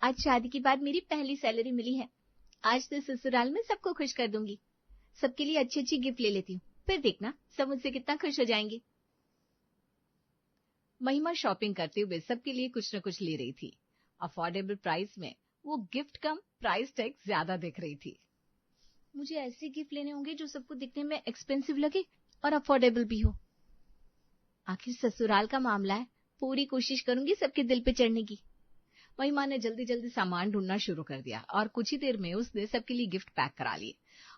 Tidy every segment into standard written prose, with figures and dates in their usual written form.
आज शादी के बाद मेरी पहली सैलरी मिली है। आज तो ससुराल में सबको खुश कर दूंगी। सबके लिए अच्छी अच्छी गिफ्ट ले लेती हूँ, फिर देखना सब मुझसे कितना खुश हो जाएंगे। महिमा शॉपिंग करते हुए सबके लिए कुछ न कुछ ले रही थी। अफोर्डेबल प्राइस में वो गिफ्ट कम प्राइस टैग ज्यादा दिख रही थी। मुझे ऐसे गिफ्ट लेने होंगे जो सबको दिखने में एक्सपेंसिव लगे और अफोर्डेबल भी हो। आखिर ससुराल का मामला है, पूरी कोशिश करूंगी सबके दिल पे चढ़ने की। महिमा ने जल्दी जल्दी सामान ढूंढना शुरू कर दिया और कुछ ही देर में उसने सबके लिए गिफ्ट पैक करा लिए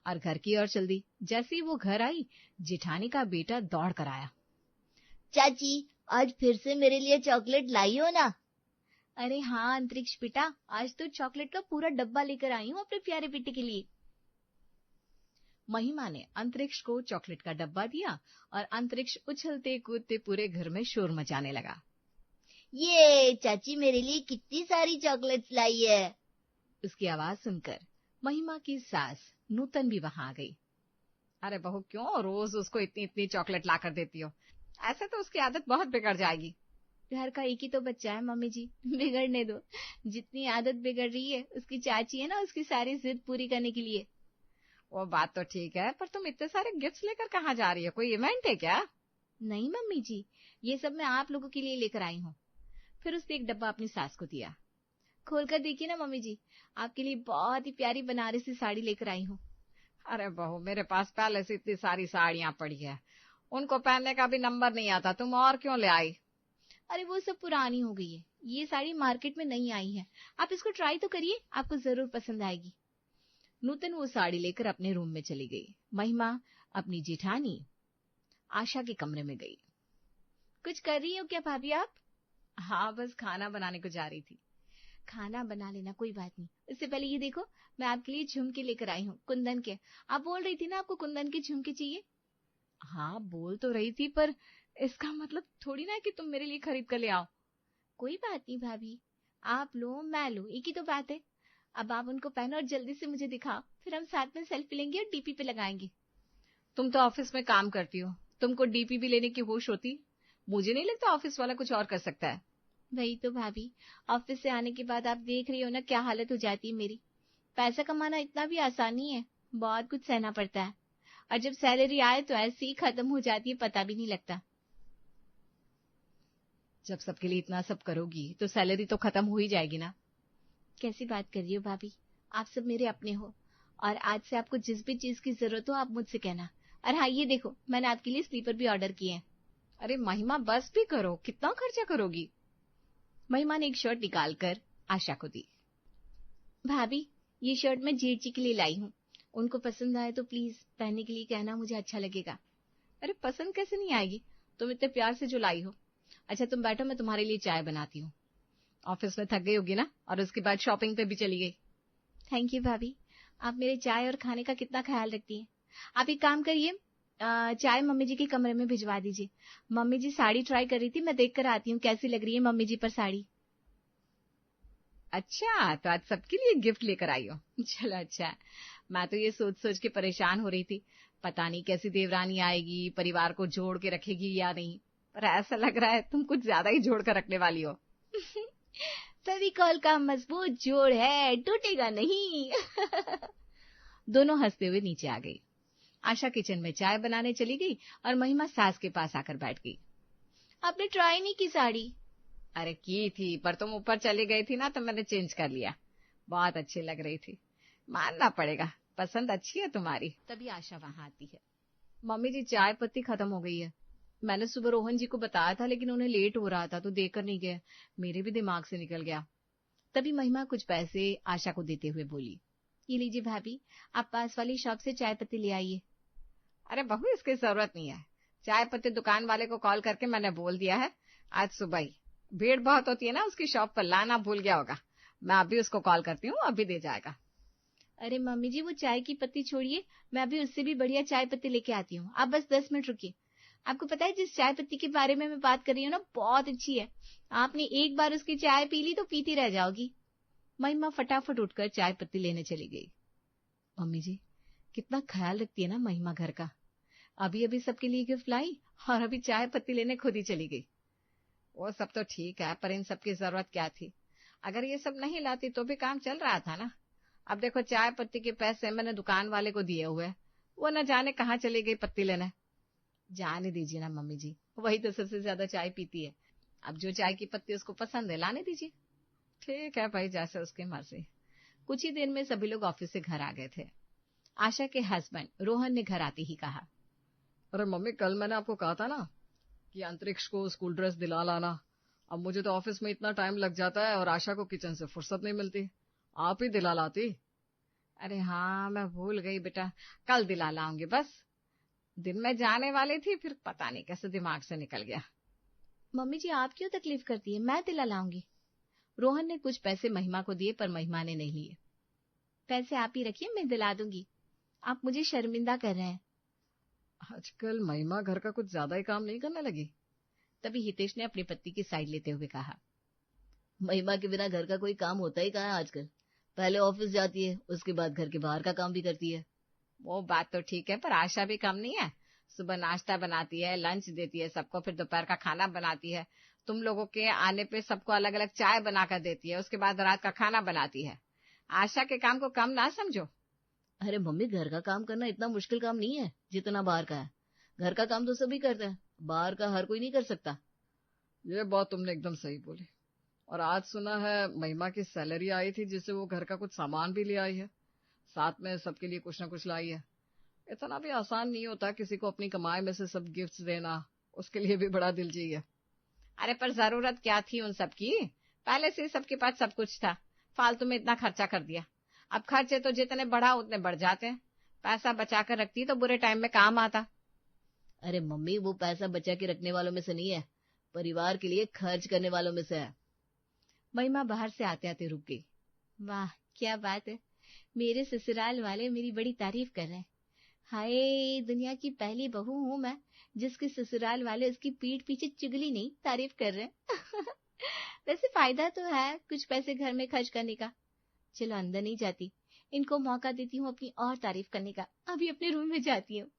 और घर की ओर चल दी। जैसे ही वो घर आई, जेठानी का बेटा दौड़ कर आया। चाची, आज फिर से मेरे लिए चॉकलेट लाई हो ना? अरे हाँ अंतरिक्ष बेटा, आज तो चॉकलेट का पूरा डब्बा लेकर आई हूँ अपने प्यारे बेटे के लिए। महिमा ने अंतरिक्ष को चॉकलेट का डब्बा दिया और अंतरिक्ष उछलते कूदते पूरे घर में शोर मचाने लगा। ये चाची मेरे लिए कितनी सारी चॉकलेट्स लाई है। उसकी आवाज सुनकर महिमा की सास नूतन भी वहां आ गई। अरे बहू, क्यों रोज उसको इतनी इतनी चॉकलेट ला कर देती हो? ऐसे तो उसकी आदत बहुत बिगड़ जाएगी। घर का एक ही तो बच्चा है मम्मी जी, बिगड़ने दो। जितनी आदत बिगड़ रही है उसकी चाची है ना, उसकी सारी जिद पूरी करने के लिए। वो बात तो ठीक है, पर तुम इतने सारे गिफ्ट्स लेकर कहाँ जा रही हो? कोई इवेंट है क्या? नहीं मम्मी जी, ये सब मैं आप लोगों के लिए लेकर आई हूँ। फिर उसने एक डब्बा अपनी सास को दिया। खोलकर देखिए ना मम्मी जी, आपके लिए बहुत ही प्यारी बनारसी साड़ी लेकर आई हूँ। अरे बहू, मेरे पास पहले से इतनी सारी साड़ियां पड़ी है, उनको पहनने का भी नंबर नहीं आता, तुम और क्यों ले आई? अरे वो सब पुरानी हो गई है, ये साड़ी मार्केट में नई आई है। आप इसको ट्राई तो करिए, आपको जरूर पसंद आएगी। नूतन वो साड़ी लेकर अपने रूम में चली गई। महिमा अपनी जेठानी आशा के कमरे में गई। कुछ कर रही हो क्या भाभी आप? हाँ, बस खाना बनाने को जा रही थी। खाना बना लेना, कोई बात नहीं। इससे पहले ये देखो, मैं आपके लिए झुमके लेकर आई हूँ, कुंदन के। आप बोल रही थी ना आपको कुंदन के झुमके चाहिए। हाँ बोल तो रही थी, पर इसका मतलब थोड़ी ना है कि तुम मेरे लिए खरीद कर ले आओ। कोई बात नहीं भाभी, आप लो मैं लो, एक ही तो बात है। अब आप उनको पहनो और जल्दी से मुझे दिखाओ, फिर हम साथ में सेल्फी लेंगे और डीपी पे लगाएंगे। तुम तो ऑफिस में काम करती हो, तुमको डीपी भी लेने की होश होती? मुझे नहीं लगता ऑफिस वाला कुछ और कर सकता है। वही तो भाभी, ऑफिस से आने के बाद आप देख रही हो ना क्या हालत हो जाती है मेरी। पैसा कमाना इतना भी आसान नहीं है, बहुत कुछ सहना पड़ता है। और जब सैलरी आए तो ऐसे ही खत्म हो जाती है, पता भी नहीं लगता। जब सबके लिए इतना सब करोगी तो सैलरी तो खत्म हो ही जाएगी ना। कैसी बात कर रही हो भाभी, आप सब मेरे अपने हो, और आज से आपको जिस भी चीज की जरूरत हो आप मुझसे कहना। और हाँ, ये देखो, मैंने आपके लिए स्लीपर भी ऑर्डर किए हैं। अरे महिमा, बस भी करो, कितना खर्चा करोगी? महिमा ने एक शर्ट निकालकर आशा को दी। भाभी, ये शर्ट मैं जेठ जी के लिए लाई हूँ, उनको पसंद आए तो प्लीज पहनने के लिए कहना, मुझे अच्छा लगेगा। अरे पसंद कैसे नहीं आएगी, तुम इतने प्यार से जो लाई हो। अच्छा तुम बैठो, मैं तुम्हारे लिए चाय बनाती हूँ। ऑफिस में थक गई होगी ना, और उसके बाद शॉपिंग पे भी चली गई। थैंक यू भाभी, आप मेरे चाय और खाने का कितना ख्याल रखती हैं। आप एक काम करिए, चाय मम्मी जी के कमरे में भिजवा दीजिए। मम्मी जी साड़ी ट्राई कर रही थी, मैं देख कर आती हूँ कैसी लग रही है मम्मी जी पर साड़ी। अच्छा, तो आज सबके लिए गिफ्ट लेकर आई हो, चलो अच्छा है। मैं तो ये सोच सोच के परेशान हो रही थी, पता नहीं कैसी देवरानी आएगी, परिवार को जोड़ के रखेगी या नहीं, पर ऐसा लग रहा है तुम कुछ ज्यादा ही जोड़ कर रखने वाली हो। फेविकॉल का मजबूत जोड़ है, टूटेगा नहीं। दोनों हंसते हुए नीचे आ गई। आशा किचन में चाय बनाने चली गई और महिमा सास के पास आकर बैठ गई। आपने ट्राई नहीं की साड़ी? अरे की थी, पर तुम ऊपर चली गई थी ना, तो मैंने चेंज कर लिया। बहुत अच्छी लग रही थी, मानना पड़ेगा, पसंद अच्छी है तुम्हारी। तभी आशा वहां आती है। मम्मी जी, चाय पत्ती खत्म हो गई है। मैंने सुबह रोहन जी को बताया था, लेकिन उन्हें लेट हो रहा था तो देकर नहीं गए, मेरे भी दिमाग से निकल गया। तभी महिमा कुछ पैसे आशा को देते हुए बोली, ये लीजिए भाभी, आप पास वाली शॉप से चाय पत्ती ले आइए। अरे बहू, इसकी जरूरत नहीं है, चाय पत्ती दुकान वाले को कॉल करके मैंने बोल दिया है, आज सुबह ही। भीड़ बहुत होती है ना उसकी शॉप पर, लाना भूल गया होगा। मैं अभी उसको कॉल करती हूँ, अभी दे जाएगा। अरे मम्मी जी, वो चाय की पत्ती छोड़िए, मैं अभी उससे भी बढ़िया चाय पत्ती लेके आती हूँ, आप बस 10 मिनट रुकिए। आपको पता है जिस चाय पत्ती के बारे में मैं बात कर रही हूँ ना, बहुत अच्छी है। आपने एक बार उसकी चाय पी ली तो पीती रह जाओगी। महिमा फटाफट उठकर चाय पत्ती लेने चली गई। मम्मी जी, कितना ख्याल रखती है ना महिमा घर का। अभी अभी सबके लिए गिफ्ट लाई और अभी चाय पत्ती लेने खुद ही चली गई। वो सब तो ठीक है, पर इन सबकी जरूरत क्या थी? अगर ये सब नहीं लाती तो भी काम चल रहा था ना। अब देखो चाय पत्ती के पैसे मैंने दुकान वाले को दिए हुए, वो न जाने कहाँ चली गई पत्ती लेने। जाने दीजिए ना मम्मी जी, वही तो सबसे ज्यादा चाय पीती है। अब जो चाय की पत्ती उसको पसंद है लाने दीजिए। ठीक है भाई, जैसे उसकी मर्जी। कुछ ही देर में सभी लोग ऑफिस से घर आ गए थे। आशा के हस्बैंड रोहन ने घर आते ही कहा, अरे मम्मी, कल मैंने आपको कहा था ना कि अंतरिक्ष को स्कूल ड्रेस दिला लाना। अब मुझे तो ऑफिस में इतना टाइम लग जाता है और आशा को किचन से फुर्सत नहीं मिलती, आप ही दिला लाती। अरे हाँ, मैं भूल गई बेटा, कल दिला लाऊंगी। बस दिन में जाने वाली थी, फिर पता नहीं कैसे दिमाग से निकल गया। मम्मी जी आप क्यों तकलीफ करती है, मैं दिला लाऊंगी। रोहन ने कुछ पैसे महिमा को दिए पर महिमा ने नहीं लिए। पैसे आप ही रखिए, मैं दिला दूंगी। आप मुझे शर्मिंदा कर रहे हैं। आजकल महिमा घर का कुछ ज्यादा ही काम नहीं करने लगी। तभी हितेश ने अपनी पत्नी की साइड लेते हुए कहा, महिमा के बिना घर का कोई काम होता ही कहाँ है आजकल। पहले ऑफिस जाती है, उसके बाद घर के बाहर का काम भी करती है। वो बात तो ठीक है, पर आशा भी कम नहीं है। सुबह नाश्ता बनाती है, लंच देती है सबको, फिर दोपहर का खाना बनाती है। तुम लोगों के आने पे सबको अलग अलग चाय बनाकर देती है, उसके बाद रात का खाना बनाती है। आशा के काम को कम ना समझो। अरे मम्मी, घर का काम करना इतना मुश्किल काम नहीं है जितना बाहर का है। घर का काम तो सभी करते हैं, बाहर का हर कोई नहीं कर सकता। ये बात तुमने एकदम सही बोली। और आज सुना है महिमा की सैलरी आई थी, जिससे वो घर का कुछ सामान भी ले आई है, साथ में सबके लिए कुछ न कुछ लाई है। इतना भी आसान नहीं होता किसी को अपनी कमाई में से सब गिफ्ट्स देना, उसके लिए भी बड़ा दिल चाहिए। अरे पर जरूरत क्या थी उन सब की, पहले से सबके पास सब कुछ था, फालतू में इतना खर्चा कर दिया। अब खर्चे तो जितने बढ़ा उतने बढ़ जाते हैं, पैसा बचा कर रखती तो बुरे टाइम में काम आता। अरे मम्मी, वो पैसा बचा के रखने वालों में से नहीं है, परिवार के लिए खर्च करने वालों में से है। महिमा बाहर से आते आते रुक गई। वाह क्या बात है, मेरे ससुराल वाले मेरी बड़ी तारीफ कर रहे हैं। हाय, दुनिया की पहली बहू हूं मैं जिसके ससुराल वाले उसकी पीठ पीछे चुगली नहीं तारीफ कर रहे हैं। वैसे फायदा तो है कुछ पैसे घर में खर्च करने का। चलो अंदर नहीं जाती, इनको मौका देती हूँ अपनी और तारीफ करने का। अभी अपने रूम में जाती हूँ।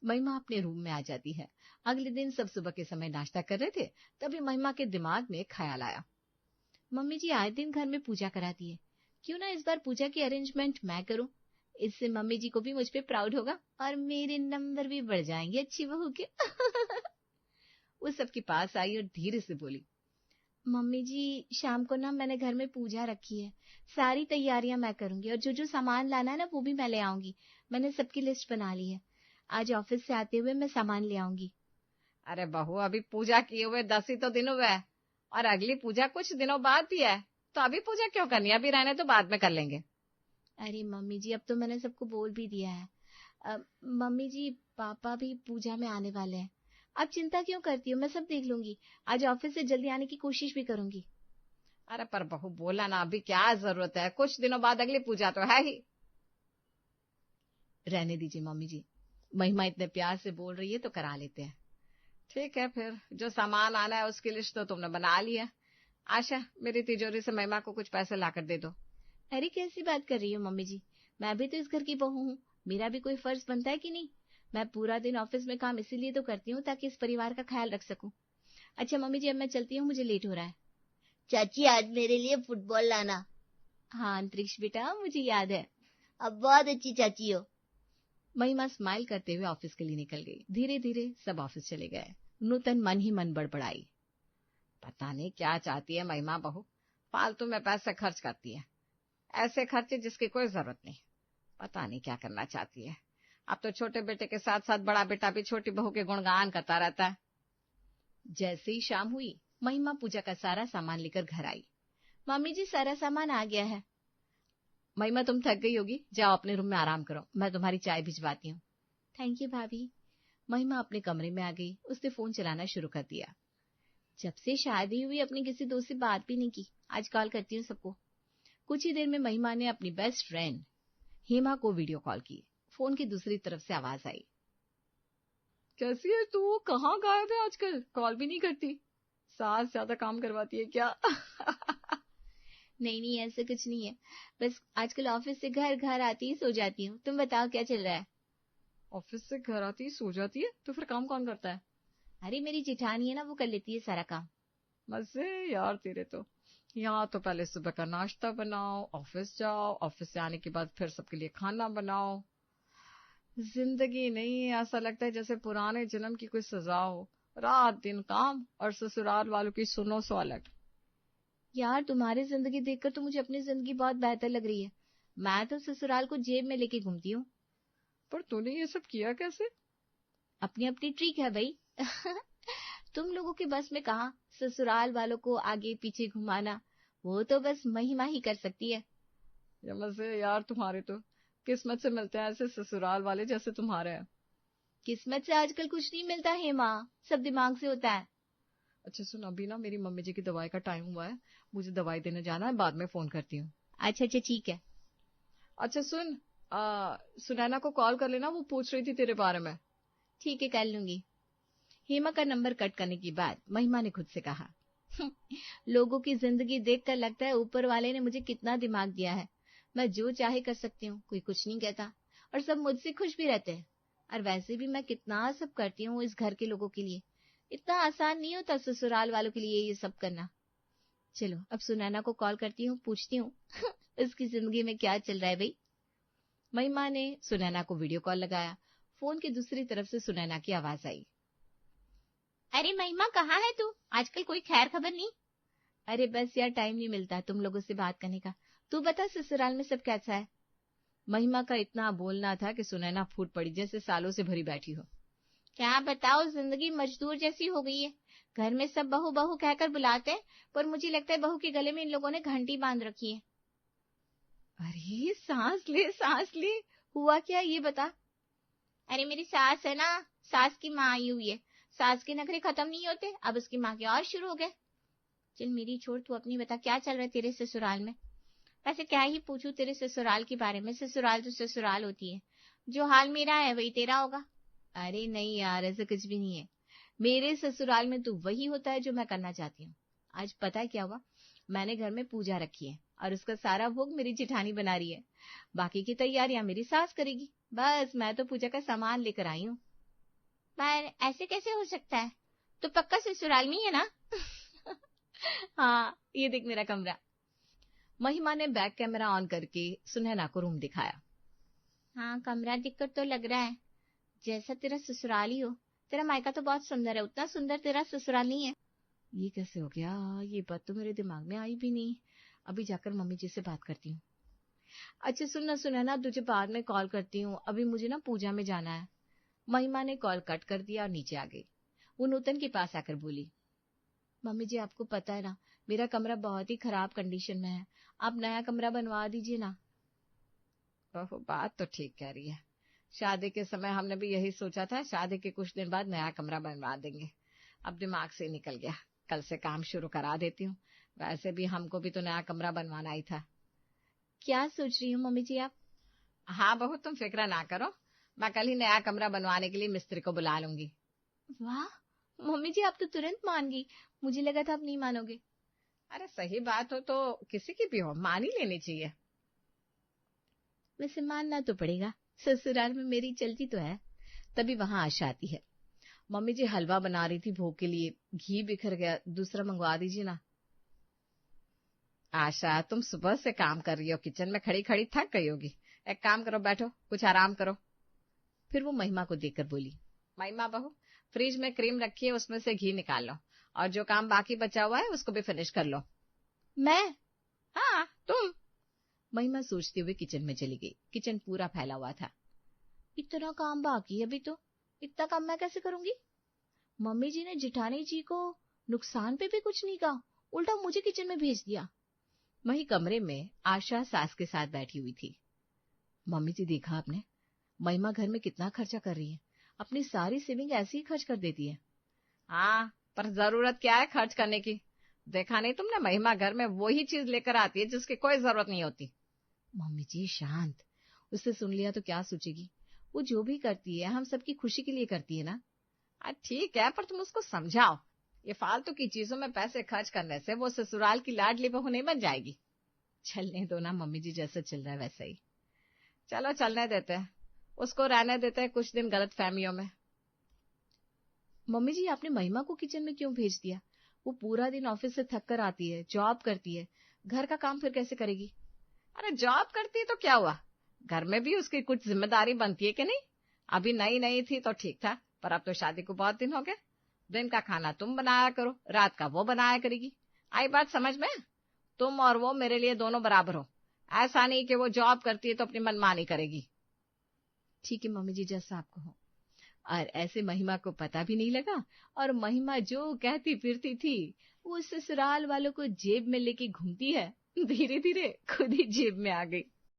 महिमा अपने रूम में आ जाती है। अगले दिन सब सुबह के समय नाश्ता कर रहे थे, तभी महिमा के दिमाग में एक ख्याल आया। मम्मी जी आए दिन घर में पूजा कराती है, क्यों ना इस बार पूजा की अरेंजमेंट मैं करूं। इससे मम्मी जी को भी मुझ पे प्राउड होगा और मेरे नंबर भी बढ़ जाएंगे अच्छी बहू के। वो सबके पास आई और धीरे से बोली, मम्मी जी शाम को ना मैंने घर में पूजा रखी है, सारी तैयारियां मैं करूंगी और जो जो सामान लाना है ना वो भी मैं ले आऊंगी। मैंने सबकी लिस्ट बना ली है, आज ऑफिस से आते हुए मैं सामान ले आऊंगी। अरे बहू, अभी पूजा किए हुए 10 ही तो दिन हुए हैं और अगली पूजा कुछ दिनों बाद भी है, तो अभी पूजा क्यों करनी है, अभी रहने तो बाद में कर लेंगे। अरे मम्मी जी अब तो मैंने सबको बोल भी दिया है। मम्मी जी पापा भी पूजा में आने वाले हैं, आप चिंता क्यों करती हो, मैं सब देख लूंगी। आज ऑफिस से जल्दी आने की कोशिश भी करूंगी। अरे पर बहू बोला ना, अभी क्या जरूरत है, कुछ दिनों बाद अगली पूजा तो है ही। रहने दीजिए मम्मी जी, महिमा इतने प्यार से बोल रही है तो करा लेते हैं। ठीक है, फिर जो सामान आना है उसकी लिस्ट तो तुमने बना ली है। आशा, मेरी तिजोरी से महिमा को कुछ पैसे लाकर दे दो। अरे कैसी बात कर रही हो मम्मी जी, मैं भी तो इस घर की बहू हूँ, मेरा भी कोई फर्ज बनता है कि नहीं। मैं पूरा दिन ऑफिस में काम इसीलिए तो करती हूँ ताकि इस परिवार का ख्याल रख सकूं। अच्छा मम्मी जी अब मैं चलती हूँ, मुझे लेट हो रहा है। चाची आज मेरे लिए फुटबॉल लाना। हाँ अंतरिक्ष बेटा, मुझे याद है। अब बहुत अच्छी चाची हो। महिमा स्माइल करते हुए ऑफिस के लिए निकल गई। धीरे धीरे सब ऑफिस चले गए। नूतन मन ही मन बड़बड़ाई, पता नहीं क्या चाहती है महिमा बहू, फालतू में पैसे खर्च करती है, ऐसे खर्चे जिसकी कोई जरूरत नहीं। पता नहीं क्या करना चाहती है। अब तो छोटे बेटे के साथ साथ बड़ा बेटा भी छोटी बहू के गुणगान करता रहता है। जैसे ही शाम हुई, महिमा पूजा का सारा सामान लेकर घर आई। मम्मी जी सारा सामान आ गया है। महिमा तुम थक गई होगी, जाओ अपने रूम में आराम करो, मैं तुम्हारी चाय भिजवाती हूँ। थैंक यू भाभी। महिमा अपने कमरे में आ गई। उसने फोन चलाना शुरू कर दिया। जब से शादी हुई अपनी किसी दोस्त से बात भी नहीं की, आज कॉल करती हूँ सबको। कुछ ही देर में महिमा ने अपनी बेस्ट फ्रेंड हेमा को वीडियो कॉल की। फोन की दूसरी तरफ से आवाज आई, कैसी है तू, कहाँ गायब है आजकल, कॉल भी नहीं करती, सास ज्यादा काम करवाती है क्या? नहीं नहीं ऐसा कुछ नहीं है, बस आजकल ऑफिस से घर घर आती ही सो जाती हूँ। तुम बताओ क्या चल रहा है? ऑफिस से घर आती ही सो जाती है, तो फिर काम कौन करता है? अरे मेरी जेठानी है ना, वो कर लेती है सारा काम। मजे यार तेरे तो। यहाँ तो पहले सुबह का नाश्ता बनाओ, ऑफिस जाओ, ऑफिस से आने के बाद फिर सबके लिए खाना बनाओ। जिंदगी नहीं, ऐसा लगता है जैसे पुराने जन्म की कोई सजा हो। रात दिन काम और ससुराल वालों की सुनो सो अलग। यार तुम्हारी जिंदगी देखकर तो मुझे अपनी जिंदगी बहुत बेहतर लग रही है। मैं तो ससुराल को जेब में लेके घूमती हूँ। पर तूने ये सब किया कैसे? अपनी अपनी ट्रिक है भाई। तुम लोगों के बस में कहा ससुराल वालों को आगे पीछे घुमाना, वो तो बस महिमा ही कर सकती है। या मजे यार, तुम्हारे तो किस्मत से मिलते हैं ऐसे ससुराल वाले जैसे तुम्हारे हैं। किस्मत से आजकल कुछ नहीं मिलता है माँ, सब दिमाग से होता है। अच्छा सुन, अभी ना मेरी मम्मी जी की दवाई का टाइम हुआ है, मुझे दवाई देने जाना है, बाद में फोन करती हूँ। अच्छा अच्छा ठीक है। अच्छा सुन, सुनैना को कॉल कर लेना, वो पूछ रही थी तेरे बारे में। ठीक है कर लूंगी। हेमा का नंबर कट करने के बाद महिमा ने खुद से कहा, लोगों की जिंदगी देखकर लगता है ऊपर वाले ने मुझे कितना दिमाग दिया है। मैं जो चाहे कर सकती हूँ, कोई कुछ नहीं कहता और सब मुझसे खुश भी रहते हैं। और वैसे भी मैं कितना सब करती हूँ इस घर के लोगों के लिए। इतना आसान नहीं होता ससुराल वालों के लिए ये सब करना। चलो अब सुनैना को कॉल करती हूँ, पूछती हूँ उसकी जिंदगी में क्या चल रहा है भाई। महिमा ने सुनैना को वीडियो कॉल लगाया। फोन की दूसरी तरफ से सुनैना की आवाज आई, अरे महिमा कहाँ है तू, आजकल कोई खैर खबर नहीं। अरे बस यार टाइम नहीं मिलता तुम लोगों से बात करने का। तू बता ससुराल में सब कैसा है। महिमा का इतना बोलना था कि सुनैना फूट पड़ी, जैसे सालों से भरी बैठी हो। क्या बताओ, जिंदगी मजदूर जैसी हो गई है। घर में सब बहू बहू कहकर बुलाते हैं, पर मुझे लगता है बहू के गले में इन लोगों ने घंटी बांध रखी है। अरे सांस ले, हुआ क्या ये बता। अरे मेरी सास है ना, सास की माँ आई हुई है। सास के नखरे खत्म नहीं होते, अब उसकी माँ के और शुरू हो गए। चल मेरी छोड़, तू अपनी बता क्या चल रहा है तेरे ससुराल में। वैसे क्या ही पूछूं तेरे ससुराल के बारे में, ससुराल तो ससुराल होती है, जो हाल मेरा है वही तेरा होगा। अरे नहीं यार, ऐसा कुछ भी नहीं है। मेरे ससुराल में तो वही होता है जो मैं करना चाहती हूँ। आज पता है क्या हुआ, मैंने घर में पूजा रखी है और उसका सारा भोग मेरी जेठानी बना रही है। बाकी की तैयारियां मेरी सास करेगी, बस मैं तो पूजा का सामान लेकर आई हूँ। पर ऐसे कैसे हो सकता है, तो पक्का ससुराल में ही है ना। हाँ ये देख मेरा कमरा। महिमा ने बैक कैमरा ऑन करके सुनैना को रूम दिखाया। हाँ कमरा दिखकर तो लग रहा है जैसा तेरा ससुराल ही हो। तेरा मायका तो बहुत सुंदर है, उतना सुंदर तेरा ससुराल नहीं है। ये कैसे हो गया, ये बात तो मेरे दिमाग में आई भी नहीं। अभी जाकर मम्मी जी से बात करती हूँ। अच्छा सुनना सुनैना, तुझे बाद में कॉल करती हूँ, अभी मुझे ना पूजा में जाना है। महिमा ने कॉल कट कर दिया और नीचे आ गई। वो नूतन के पास आकर बोली, मम्मी जी आपको पता है ना, मेरा कमरा बहुत ही खराब कंडीशन में है, आप नया कमरा बनवा दीजिए ना। ओहो, बात तो ठीक कह रही है। शादी के समय हमने भी यही सोचा था, शादी के कुछ दिन बाद नया कमरा बनवा देंगे। अब दिमाग से निकल गया, कल से काम शुरू करा देती हूँ। वैसे भी हमको भी तो नया कमरा बनवाना ही था। क्या सोच रही हूँ मम्मी जी आप। हाँ बहू, तुम फिक्र ना करो, मैं कल ही नया कमरा बनवाने के लिए मिस्त्री को बुला लूंगी। वाह मम्मी जी, आप तो तुरंत मान गई, मुझे लगा था आप नहीं मानोगे। अरे सही बात हो तो किसी की भी हो, मान ही लेनी चाहिए। वैसे मानना तो पड़ेगा, ससुराल में मेरी चलती तो है। तभी वहां आशा आती है। मम्मी जी हलवा बना रही थी भोग के लिए, घी बिखर गया, दूसरा मंगवा दीजिए ना। आशा तुम सुबह से काम कर रही हो, किचन में खड़ी खड़ी थक गई होगी, एक काम करो, बैठो कुछ आराम करो। फिर वो महिमा को देखकर बोली, महिमा बहू फ्रिज में क्रीम रखी है, उसमें से घी निकाल लो, और जो काम बाकी बचा हुआ है उसको भी फिनिश कर लो। मैं? हाँ तुम। महिमा सोचते हुए किचन में चली गई। किचन पूरा फैला हुआ था। इतना काम बाकी है अभी तो, इतना काम मैं कैसे करूंगी। मम्मी जी ने जिठानी जी को नुकसान पे भी कुछ नहीं कहा, उल्टा मुझे किचन में भेज दिया। वही कमरे में आशा सास के साथ बैठी हुई थी। मम्मी जी देखा आपने, महिमा घर में कितना खर्चा कर रही है, अपनी सारी सेविंग ऐसे ही खर्च कर देती है। हाँ पर जरूरत क्या है खर्च करने की, देखा नहीं तुमने, महिमा घर में वही चीज लेकर आती है जिसकी कोई जरूरत नहीं होती। मम्मी जी शांत, उससे सुन लिया तो क्या सोचेगी, वो जो भी करती है हम सबकी खुशी के लिए करती है ना। ठीक है, पर तुम उसको समझाओ, ये फालतू की चीजों में पैसे खर्च करने से वो ससुराल की लाडली बहू नहीं बन जाएगी। चलने दो ना मम्मी जी, जैसा चल रहा है वैसा ही। चलो चलने देते हैं, उसको रहने देते हैं कुछ दिन गलत फहमियों में। मम्मी जी आपने महिमा को किचन में क्यों भेज दिया, वो पूरा दिन ऑफिस से थक कर आती है, जॉब करती है, घर का काम फिर कैसे करेगी? अरे जॉब करती है तो क्या हुआ, घर में भी उसकी कुछ जिम्मेदारी बनती है कि नहीं? अभी नई नई थी तो ठीक था, पर अब तो शादी को बहुत दिन हो गए। दिन का खाना तुम बनाया करो, रात का वो बनाया करेगी। आई बात समझ में? तुम और वो मेरे लिए दोनों बराबर हो। ऐसा नहीं कि वो जॉब करती है तो अपनी मनमानी करेगी। ठीक है मम्मी जी, जैसा आपको हो। और ऐसे महिमा को पता भी नहीं लगा, और महिमा जो कहती फिरती थी वो ससुराल वालों को जेब में लेके घूमती है, धीरे धीरे खुद ही जेब में आ गई।